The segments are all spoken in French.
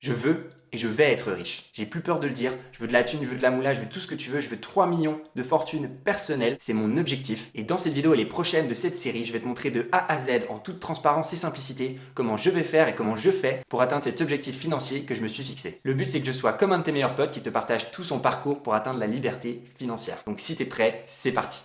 Je veux et je vais être riche. J'ai plus peur de le dire. Je veux de la thune, je veux de la moula, je veux tout ce que tu veux. Je veux 3 millions de fortune personnelle. C'est mon objectif. Et dans cette vidéo et les prochaines de cette série, je vais te montrer de A à Z, en toute transparence et simplicité, comment je vais faire et comment je fais pour atteindre cet objectif financier que je me suis fixé. Le but, c'est que je sois comme un de tes meilleurs potes qui te partage tout son parcours pour atteindre la liberté financière. Donc si t'es prêt, c'est parti.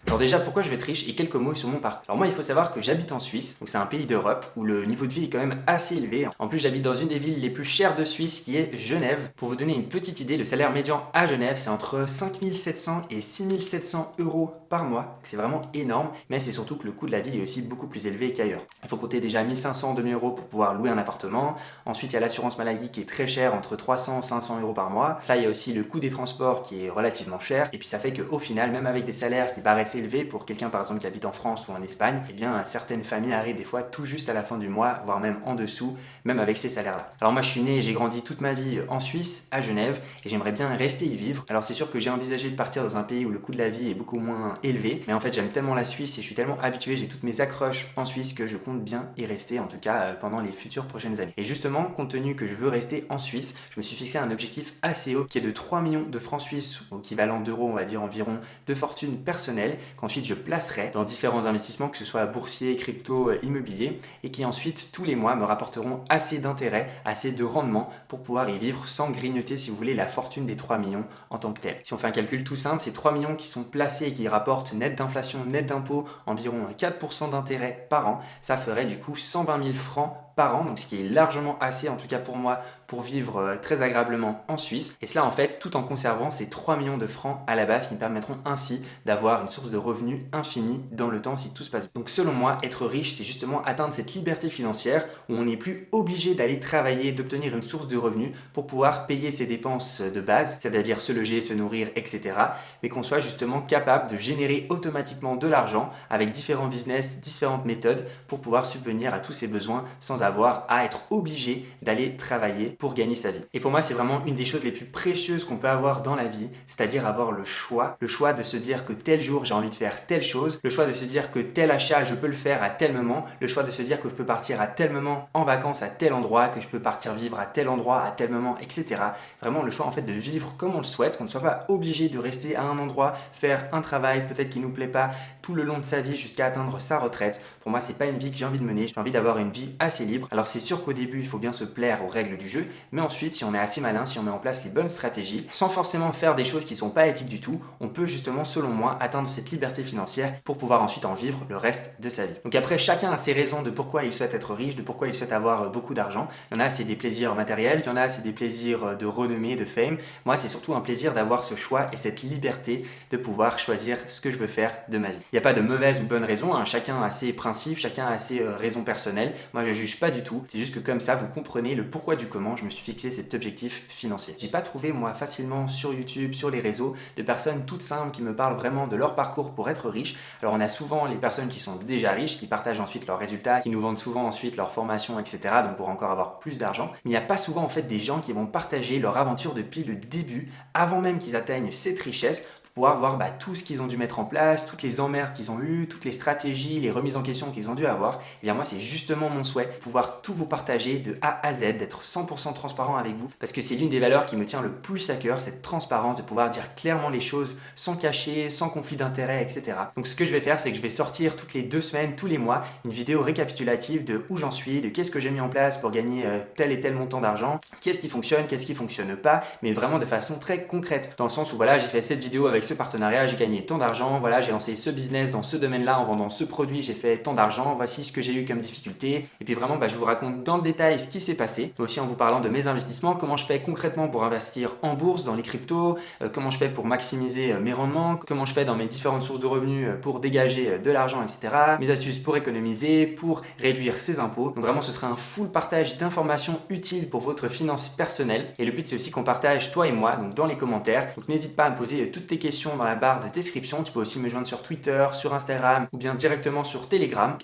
Alors déjà, pourquoi je vais être riche et quelques mots sur mon parcours. Alors moi, il faut savoir que j'habite en Suisse, donc c'est un pays d'Europe où le niveau de vie est quand même assez élevé. En plus, j'habite dans une des villes les plus chères de Suisse qui est Genève. Pour vous donner une petite idée, le salaire médian à Genève, c'est entre 5700 et 6700 euros par mois. C'est vraiment énorme, mais c'est surtout que le coût de la vie est aussi beaucoup plus élevé qu'ailleurs. Il faut compter déjà 1500, 2000 euros pour pouvoir louer un appartement. Ensuite, il y a l'assurance maladie qui est très chère, entre 300 et 500 euros par mois. Là, il y a aussi le coût des transports qui est relativement cher. Et puis ça fait qu'au final, même avec des salaires qui paraissent élevés pour quelqu'un par exemple qui habite en France ou en Espagne, eh bien certaines familles arrivent des fois tout juste à la fin du mois, voire même en dessous, même avec ces salaires-là. Alors moi je suis né et j'ai grandi toute ma vie en Suisse, à Genève, et j'aimerais bien rester y vivre. Alors c'est sûr que j'ai envisagé de partir dans un pays où le coût de la vie est beaucoup moins élevé, mais en fait j'aime tellement la Suisse et je suis tellement habitué, j'ai toutes mes accroches en Suisse que je compte bien y rester, en tout cas pendant les futures prochaines années. Et justement, compte tenu que je veux rester en Suisse, je me suis fixé un objectif assez haut qui est de 3 millions de francs suisses, ou équivalent d'euros on va dire environ, de fortune personnelle, qu'ensuite je placerai dans différents investissements, que ce soit boursier, crypto, immobilier, et qui ensuite tous les mois me rapporteront assez d'intérêt, assez de rendement pour pouvoir y vivre sans grignoter, si vous voulez, la fortune des 3 millions en tant que tel. Si on fait un calcul tout simple, ces 3 millions qui sont placés et qui rapportent net d'inflation, net d'impôt, environ 4% d'intérêt par an, ça ferait du coup 120 000 francs par an, donc ce qui est largement assez, en tout cas pour moi, pour vivre très agréablement en Suisse. Et cela en fait tout en conservant ces 3 millions de francs à la base qui me permettront ainsi d'avoir une source de revenus infinie dans le temps si tout se passe bien. Donc selon moi, être riche, c'est justement atteindre cette liberté financière où on n'est plus obligé d'aller travailler, d'obtenir une source de revenus pour pouvoir payer ses dépenses de base, c'est-à-dire se loger, se nourrir, etc. Mais qu'on soit justement capable de générer automatiquement de l'argent avec différents business, différentes méthodes pour pouvoir subvenir à tous ses besoins sans avoir à être obligé d'aller travailler pour gagner sa vie. Et pour moi, c'est vraiment une des choses les plus précieuses qu'on peut avoir dans la vie, c'est-à-dire avoir le choix de se dire que tel jour j'ai envie de faire telle chose, le choix de se dire que tel achat je peux le faire à tel moment, le choix de se dire que je peux partir à tel moment en vacances à tel endroit, que je peux partir vivre à tel endroit à tel moment, etc. Vraiment le choix en fait de vivre comme on le souhaite, qu'on ne soit pas obligé de rester à un endroit, faire un travail peut-être qui nous plaît pas tout le long de sa vie jusqu'à atteindre sa retraite. Pour moi, c'est pas une vie que j'ai envie de mener, j'ai envie d'avoir une vie assez libre. Alors c'est sûr qu'au début, il faut bien se plaire aux règles du jeu, mais ensuite, si on est assez malin, si on met en place les bonnes stratégies, sans forcément faire des choses qui sont pas éthiques du tout, on peut justement, selon moi, atteindre cette liberté financière pour pouvoir ensuite en vivre le reste de sa vie. Donc après, chacun a ses raisons de pourquoi il souhaite être riche, de pourquoi il souhaite avoir beaucoup d'argent. Il y en a, c'est des plaisirs matériels, il y en a, c'est des plaisirs de renommée, de fame. Moi, c'est surtout un plaisir d'avoir ce choix et cette liberté de pouvoir choisir ce que je veux faire de ma vie. Il n'y a pas de mauvaise ou bonne raison, hein. Chacun a ses principes, chacun a ses raisons personnelles. Moi, je ne juge pas du tout. C'est juste que comme ça, vous comprenez le pourquoi du comment je me suis fixé cet objectif financier. J'ai pas trouvé, moi, facilement sur YouTube, sur les réseaux, de personnes toutes simples qui me parlent vraiment de leur parcours pour être riche. Alors, on a souvent les personnes qui sont déjà riches, qui partagent ensuite leurs résultats, qui nous vendent souvent ensuite leur formation, etc. Donc, pour encore avoir plus d'argent. Mais il n'y a pas souvent, en fait, des gens qui vont partager leur aventure depuis le début, avant même qu'ils atteignent cette richesse, pouvoir voir tout ce qu'ils ont dû mettre en place, toutes les emmerdes qu'ils ont eues, toutes les stratégies, les remises en question qu'ils ont dû avoir. Et bien moi, c'est justement mon souhait, pouvoir tout vous partager de A à Z, d'être 100% transparent avec vous, parce que c'est l'une des valeurs qui me tient le plus à cœur, cette transparence, de pouvoir dire clairement les choses, sans cacher, sans conflit d'intérêt, etc. Donc ce que je vais faire, c'est que je vais sortir toutes les 2 semaines, tous les mois, une vidéo récapitulative de où j'en suis, de qu'est-ce que j'ai mis en place pour gagner tel et tel montant d'argent, qu'est-ce qui fonctionne, qu'est-ce qui fonctionne pas, mais vraiment de façon très concrète, dans le sens où voilà, j'ai fait cette vidéo avec ce partenariat, j'ai gagné tant d'argent, voilà, j'ai lancé ce business dans ce domaine-là en vendant ce produit, j'ai fait tant d'argent, voici ce que j'ai eu comme difficulté. Et puis vraiment, je vous raconte dans le détail ce qui s'est passé, mais aussi en vous parlant de mes investissements, comment je fais concrètement pour investir en bourse, dans les cryptos, comment je fais pour maximiser mes rendements, comment je fais dans mes différentes sources de revenus pour dégager de l'argent, etc. Mes astuces pour économiser, pour réduire ses impôts. Donc vraiment, ce sera un full partage d'informations utiles pour votre finance personnelle. Et le but, c'est aussi qu'on partage, toi et moi, donc dans les commentaires. Donc n'hésite pas à me poser toutes tes questions questions dans la barre de description. Tu peux aussi me joindre sur Twitter, sur Instagram ou bien directement sur Telegram,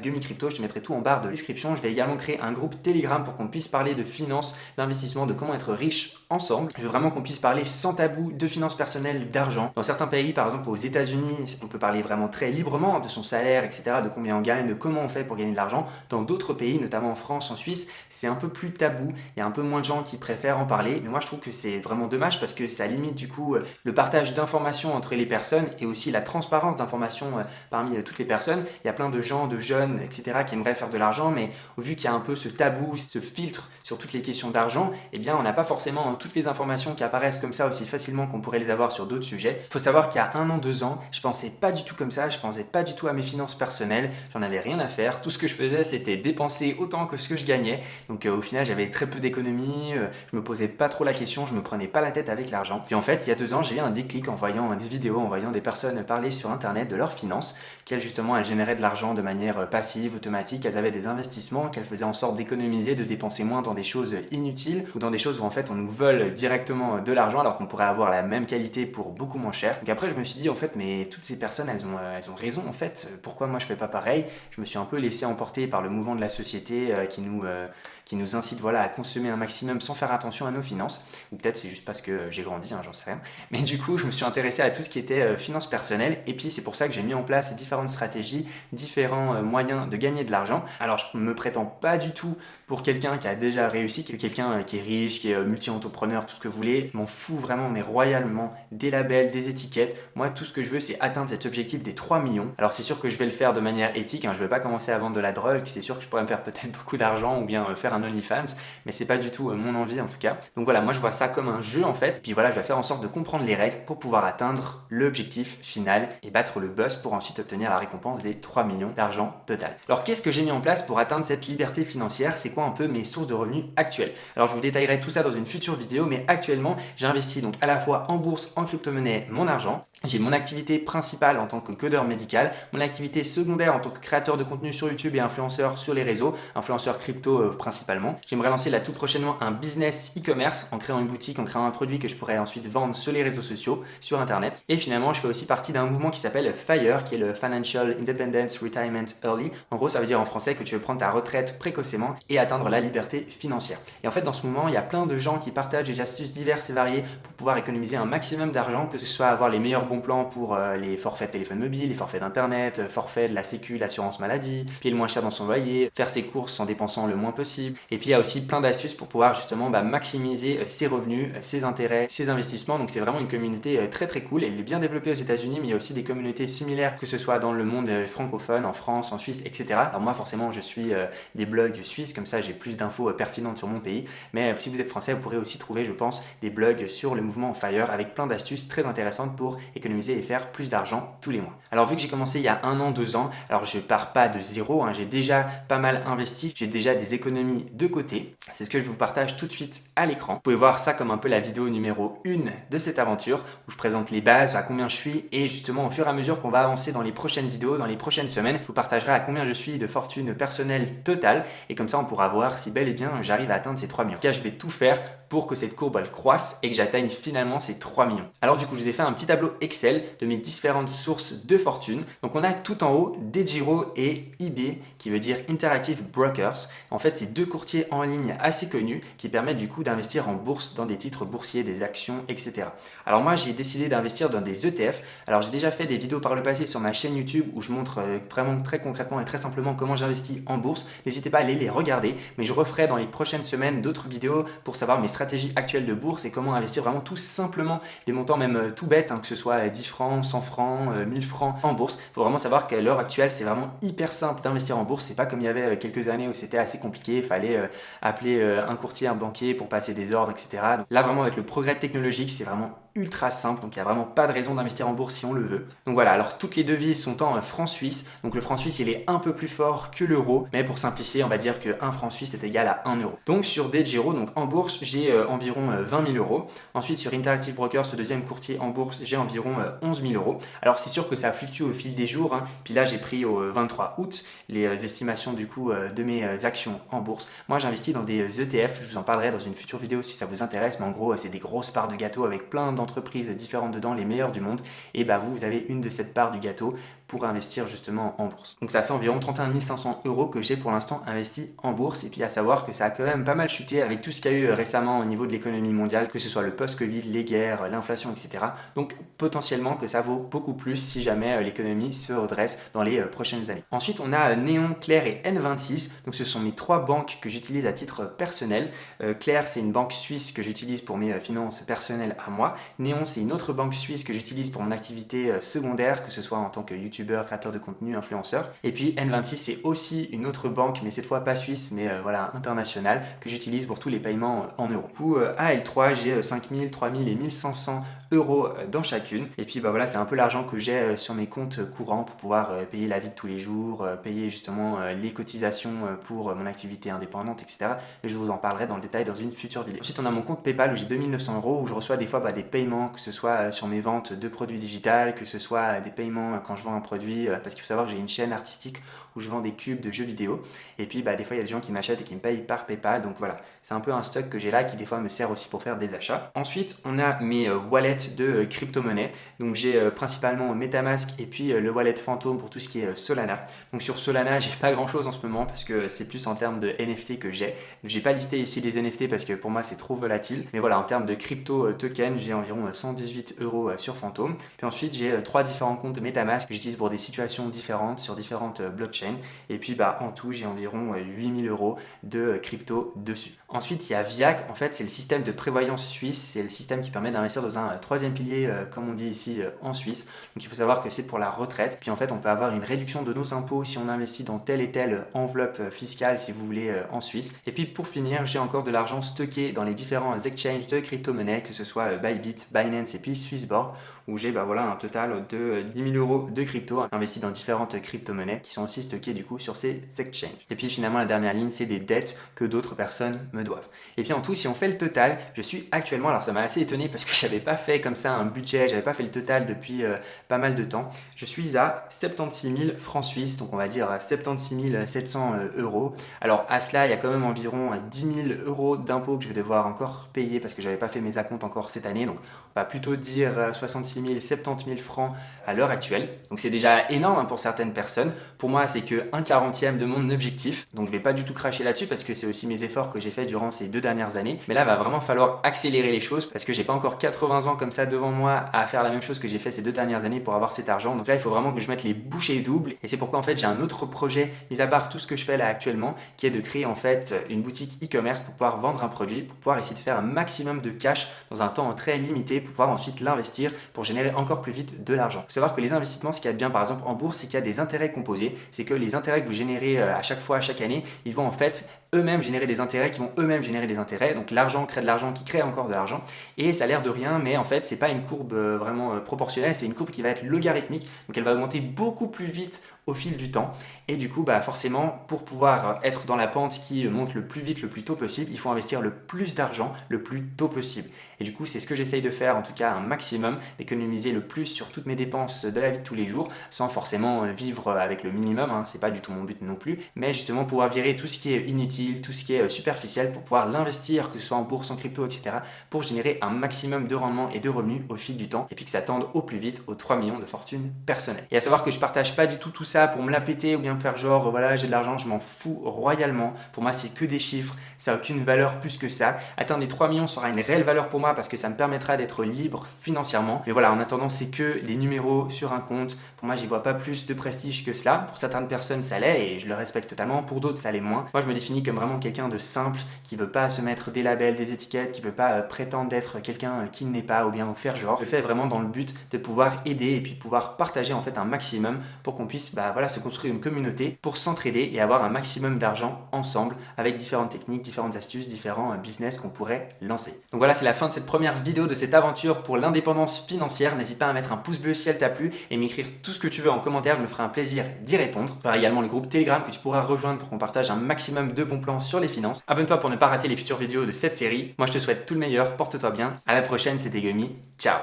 @GummyCrypto. Je te mettrai tout en barre de description. Je vais également créer un groupe Telegram pour qu'on puisse parler de finances, d'investissement, de comment être riche ensemble. Je veux vraiment qu'on puisse parler sans tabou de finances personnelles, d'argent. Dans certains pays, par exemple aux États-Unis, on peut parler vraiment très librement de son salaire, etc., de combien on gagne, de comment on fait pour gagner de l'argent. Dans d'autres pays, notamment en France, en Suisse, c'est un peu plus tabou. Il y a un peu moins de gens qui préfèrent en parler. Mais moi, je trouve que c'est vraiment dommage parce que ça limite du coup le partage d'informations entre les personnes et aussi la transparence d'informations parmi toutes les personnes. Il y a plein de gens, de jeunes, etc., qui aimeraient faire de l'argent, mais vu qu'il y a un peu ce tabou, ce filtre sur toutes les questions d'argent, eh bien, on n'a pas forcément toutes les informations qui apparaissent comme ça aussi facilement qu'on pourrait les avoir sur d'autres sujets. Il faut savoir qu'il y a 1 an, 2 ans, je pensais pas du tout comme ça, je pensais pas du tout à mes finances personnelles, j'en avais rien à faire. Tout ce que je faisais, c'était dépenser autant que ce que je gagnais. Donc au final, j'avais très peu d'économies, je me posais pas trop la question, je me prenais pas la tête avec l'argent. Puis en fait, il y a 2 ans, j'ai eu un déclic en voyant des vidéos, en voyant des personnes parler sur internet de leurs finances, qu'elles justement, elles généraient de l'argent de manière passive, automatique, elles avaient des investissements, qu'elles faisaient en sorte d'économiser, de dépenser moins dans des choses inutiles ou dans des choses où en fait on nous vole directement de l'argent alors qu'on pourrait avoir la même qualité pour beaucoup moins cher. Donc après je me suis dit en fait mais toutes ces personnes elles ont raison en fait, pourquoi moi je fais pas pareil? Je me suis un peu laissé emporter par le mouvement de la société qui nous incite voilà, à consommer un maximum sans faire attention à nos finances. Ou peut-être c'est juste parce que j'ai grandi, j'en sais rien. Mais du coup, je me suis intéressé à tout ce qui était finances personnelles. Et puis, c'est pour ça que j'ai mis en place différentes stratégies, différents moyens de gagner de l'argent. Alors, je ne me prétends pas du tout pour quelqu'un qui a déjà réussi, quelqu'un qui est riche, qui est multi-entrepreneur, tout ce que vous voulez. Je m'en fous vraiment, mais royalement, des labels, des étiquettes. Moi, tout ce que je veux, c'est atteindre cet objectif des 3 millions. Alors, c'est sûr que je vais le faire de manière éthique. Je ne vais pas commencer à vendre de la drogue. C'est sûr que je pourrais me faire peut-être beaucoup d'argent ou bien faire un OnlyFans, mais c'est pas du tout mon envie en tout cas. Donc voilà, moi je vois ça comme un jeu en fait, puis voilà, je vais faire en sorte de comprendre les règles pour pouvoir atteindre l'objectif final et battre le boss pour ensuite obtenir la récompense des 3 millions d'argent total. Alors qu'est-ce que j'ai mis en place pour atteindre cette liberté financière? C'est quoi un peu mes sources de revenus actuelles? Alors je vous détaillerai tout ça dans une future vidéo, mais actuellement j'investis donc à la fois en bourse, en crypto-monnaie, mon argent. J'ai mon activité principale en tant que codeur médical, mon activité secondaire en tant que créateur de contenu sur YouTube et influenceur sur les réseaux, influenceur crypto principalement. J'aimerais lancer là tout prochainement un business e-commerce en créant une boutique, en créant un produit que je pourrais ensuite vendre sur les réseaux sociaux, sur internet. Et finalement, je fais aussi partie d'un mouvement qui s'appelle FIRE, qui est le Financial Independence Retirement Early. En gros, ça veut dire en français que tu veux prendre ta retraite précocement et atteindre la liberté financière. Et en fait, dans ce mouvement, il y a plein de gens qui partagent des astuces diverses et variées pour pouvoir économiser un maximum d'argent, que ce soit avoir les meilleurs bons plans pour les forfaits de téléphone mobile, les forfaits d'internet, forfaits de la sécu, l'assurance maladie, payer le moins cher dans son loyer, faire ses courses en dépensant le moins possible. Et puis il y a aussi plein d'astuces pour pouvoir justement maximiser ses revenus, ses intérêts, ses investissements. Donc c'est vraiment une communauté très très cool. Elle est bien développée aux États-Unis, mais il y a aussi des communautés similaires, que ce soit dans le monde francophone, en France, en Suisse, etc. Alors moi forcément je suis des blogs suisses, comme ça j'ai plus d'infos pertinentes sur mon pays. Mais si vous êtes français, vous pourrez aussi trouver, je pense, des blogs sur le mouvement FIRE avec plein d'astuces très intéressantes pour économiser et faire plus d'argent tous les mois. Alors vu que j'ai commencé il y a 1 an, 2 ans, alors je pars pas de zéro, j'ai déjà pas mal investi, j'ai déjà des économies de côté. C'est ce que je vous partage tout de suite à l'écran. Vous pouvez voir ça comme un peu la vidéo numéro 1 de cette aventure où je présente les bases, à combien je suis et justement au fur et à mesure qu'on va avancer dans les prochaines vidéos, dans les prochaines semaines, je vous partagerai à combien je suis de fortune personnelle totale et comme ça on pourra voir si bel et bien j'arrive à atteindre ces 3 millions. En tout cas, je vais tout faire pour que cette courbe elle croisse et que j'atteigne finalement ces 3 millions. Alors du coup, je vous ai fait un petit tableau Excel de mes différentes sources de fortune. Donc on a tout en haut DEGIRO et IB qui veut dire Interactive Brokers. En fait, c'est 2 courtiers en ligne assez connus qui permettent du coup d'investir en bourse dans des titres boursiers, des actions, etc. Alors moi, j'ai décidé d'investir dans des ETF. Alors j'ai déjà fait des vidéos par le passé sur ma chaîne YouTube où je montre vraiment très concrètement et très simplement comment j'investis en bourse. N'hésitez pas à aller les regarder, mais je referai dans les prochaines semaines d'autres vidéos pour savoir mes stratégies actuelles de bourse et comment investir vraiment tout simplement des montants même tout bêtes, que ce soit 10 francs, 100 francs, 1000 francs en bourse. Il faut vraiment savoir qu'à l'heure actuelle, c'est vraiment hyper simple d'investir en bourse. C'est pas comme il y avait quelques années où c'était assez compliqué, il fallait appeler un courtier, un banquier pour passer des ordres, etc. Donc là, vraiment, avec le progrès technologique, c'est vraiment ultra simple, donc il n'y a vraiment pas de raison d'investir en bourse si on le veut. Donc voilà, alors toutes les devises sont en francs suisses, donc le franc suisse il est un peu plus fort que l'euro, mais pour simplifier on va dire que 1 franc suisse est égal à 1 euro. Donc sur DEGIRO, donc en bourse j'ai environ 20 000 euros, ensuite sur Interactive Brokers, ce deuxième courtier en bourse, j'ai environ 11 000 euros. Alors c'est sûr que ça fluctue au fil des jours, puis là j'ai pris au 23 août les estimations du coup de mes actions en bourse. Moi j'investis dans des ETF, je vous en parlerai dans une future vidéo si ça vous intéresse, mais en gros c'est des grosses parts de gâteau avec plein d'entreprises différentes dedans, les meilleures du monde, et bah vous avez une de cette part du gâteau pour investir justement en bourse. Donc ça fait environ 31 500 € que j'ai pour l'instant investi en bourse, et puis à savoir que ça a quand même pas mal chuté avec tout ce qu'il y a eu récemment au niveau de l'économie mondiale, que ce soit le post-Covid, les guerres, l'inflation, etc. Donc potentiellement que ça vaut beaucoup plus si jamais l'économie se redresse dans les prochaines années. Ensuite on a Néon, Claire et N26, donc ce sont mes 3 banques que j'utilise à titre personnel. Claire c'est une banque suisse que j'utilise pour mes finances personnelles à moi. Néon c'est une autre banque suisse que j'utilise pour mon activité secondaire, que ce soit en tant que youtubeur, créateur de contenu, influenceur. Et puis N26 c'est aussi une autre banque, mais cette fois pas suisse, mais voilà, internationale, que j'utilise pour tous les paiements en euros. Du coup à L3 j'ai 5000, 3000 et 1500 € dans chacune. Et puis bah voilà, c'est un peu l'argent que j'ai sur mes comptes courants pour pouvoir payer la vie de tous les jours, payer justement les cotisations pour mon activité indépendante, etc. Mais je vous en parlerai dans le détail dans une future vidéo. Ensuite on a mon compte PayPal où j'ai 2900 € où je reçois des fois des paiements, que ce soit sur mes ventes de produits digitales, que ce soit des paiements quand je vends un produit, parce qu'il faut savoir que j'ai une chaîne artistique où je vends des cubes de jeux vidéo. Et puis des fois il y a des gens qui m'achètent et qui me payent par PayPal. Donc voilà, c'est un peu un stock que j'ai là qui des fois me sert aussi pour faire des achats. Ensuite on a mes wallets de crypto-monnaie. Donc j'ai principalement MetaMask et puis le wallet Phantom pour tout ce qui est Solana. Donc sur Solana j'ai pas grand chose en ce moment parce que c'est plus en termes de NFT que j'ai. Donc j'ai pas listé ici les NFT parce que pour moi c'est trop volatile. Mais voilà, en termes de crypto token, j'ai environ 118 € sur Phantom. Puis ensuite j'ai 3 différents comptes de MetaMask que j'utilise pour des situations différentes sur différentes blockchains. Et puis en tout j'ai environ 8000 € de crypto dessus. Ensuite il y a Viac, en fait c'est le système de prévoyance suisse, c'est le système qui permet d'investir dans un troisième pilier comme on dit ici en Suisse. Donc il faut savoir que c'est pour la retraite. Puis en fait on peut avoir une réduction de nos impôts si on investit dans telle et telle enveloppe fiscale si vous voulez en Suisse. Et puis pour finir j'ai encore de l'argent stocké dans les différents exchanges de crypto-monnaies, que ce soit Bybit, Binance et puis Swissborg, où j'ai voilà, un total de 10 000 € de crypto investis dans différentes crypto-monnaies qui sont aussi stockées du coup sur ces exchanges. Et puis finalement la dernière ligne c'est des dettes que d'autres personnes me doivent. Et puis en tout si on fait le total, je suis actuellement, alors ça m'a assez étonné parce que j'avais pas fait comme ça un budget, j'avais pas fait le total depuis pas mal de temps. Je suis à 76 000 francs suisses, donc on va dire 76 700 €. Alors à cela il y a quand même environ 10 000 € d'impôts que je vais devoir encore payer parce que j'avais pas fait mes acomptes encore cette année, donc on va plutôt dire 66 000, 70 000 francs à l'heure actuelle. Donc c'est déjà énorme pour certaines personnes. Pour moi c'est que 1/40 de mon objectif, donc je vais pas du tout cracher là-dessus parce que c'est aussi mes efforts que j'ai fait durant ces 2 dernières années. Mais là va vraiment falloir accélérer les choses parce que j'ai pas encore 80 ans comme ça devant moi à faire la même chose que j'ai fait ces 2 dernières années pour avoir cet argent. Donc là il faut vraiment que je mette les bouchées doubles, et c'est pourquoi en fait j'ai un autre projet mis à part tout ce que je fais là actuellement, qui est de créer en fait une boutique e-commerce pour pouvoir vendre un produit, pour pouvoir essayer de faire un maximum de cash dans un temps très limité pour pouvoir ensuite l'investir pour générer encore plus vite de l'argent. Il faut savoir que les investissements, ce qu'il y a de bien par exemple en bourse, c'est qu'il y a des intérêts composés. C'est que les intérêts que vous générez à chaque fois, à chaque année, ils vont en fait eux-mêmes générer des intérêts qui vont eux-mêmes générer des intérêts. Donc l'argent crée de l'argent qui crée encore de l'argent. Et ça a l'air de rien, mais en fait c'est pas une courbe vraiment proportionnelle, c'est une courbe qui va être logarithmique. Donc elle va augmenter beaucoup plus vite au fil du temps. Et du coup, forcément, pour pouvoir être dans la pente qui monte le plus vite, le plus tôt possible, il faut investir le plus d'argent le plus tôt possible. Et du coup, c'est ce que j'essaye de faire, en tout cas un maximum, d'économiser le plus sur toutes mes dépenses de la vie de tous les jours, sans forcément vivre avec le minimum, hein, c'est pas du tout mon but non plus, mais justement pouvoir virer tout ce qui est inutile, tout ce qui est superficiel, pour pouvoir l'investir, que ce soit en bourse, en crypto, etc., pour générer un maximum de rendement et de revenus au fil du temps, et puis que ça tende au plus vite aux 3 millions de fortune personnelle. Et à savoir que je partage pas du tout ça pour me la péter ou bien me faire genre voilà j'ai de l'argent, je m'en fous royalement. Pour moi c'est que des chiffres, ça n'a aucune valeur plus que ça. Atteindre les 3 millions sera une réelle valeur pour moi parce que ça me permettra d'être libre financièrement. Mais voilà, en attendant c'est que des numéros sur un compte. Pour moi j'y vois pas plus de prestige que cela. Pour certaines personnes ça l'est et je le respecte totalement, pour d'autres ça l'est moins. Moi je me définis comme vraiment quelqu'un de simple, qui veut pas se mettre des labels, des étiquettes, qui veut pas prétendre d'être quelqu'un qui n'est pas ou bien faire genre. Je le fais vraiment dans le but de pouvoir aider et puis pouvoir partager en fait un maximum pour qu'on puisse se construire une communauté pour s'entraider et avoir un maximum d'argent ensemble avec différentes techniques, différentes astuces, différents business qu'on pourrait lancer. Donc voilà, c'est la fin de cette première vidéo de cette aventure pour l'indépendance financière. N'hésite pas à mettre un pouce bleu si elle t'a plu et m'écrire tout ce que tu veux en commentaire, je me ferai un plaisir d'y répondre. Tu auras également le groupe Telegram que tu pourras rejoindre pour qu'on partage un maximum de bons plans sur les finances. Abonne-toi pour ne pas rater les futures vidéos de cette série. Moi je te souhaite tout le meilleur, porte-toi bien. À la prochaine, c'était Gumi. Ciao.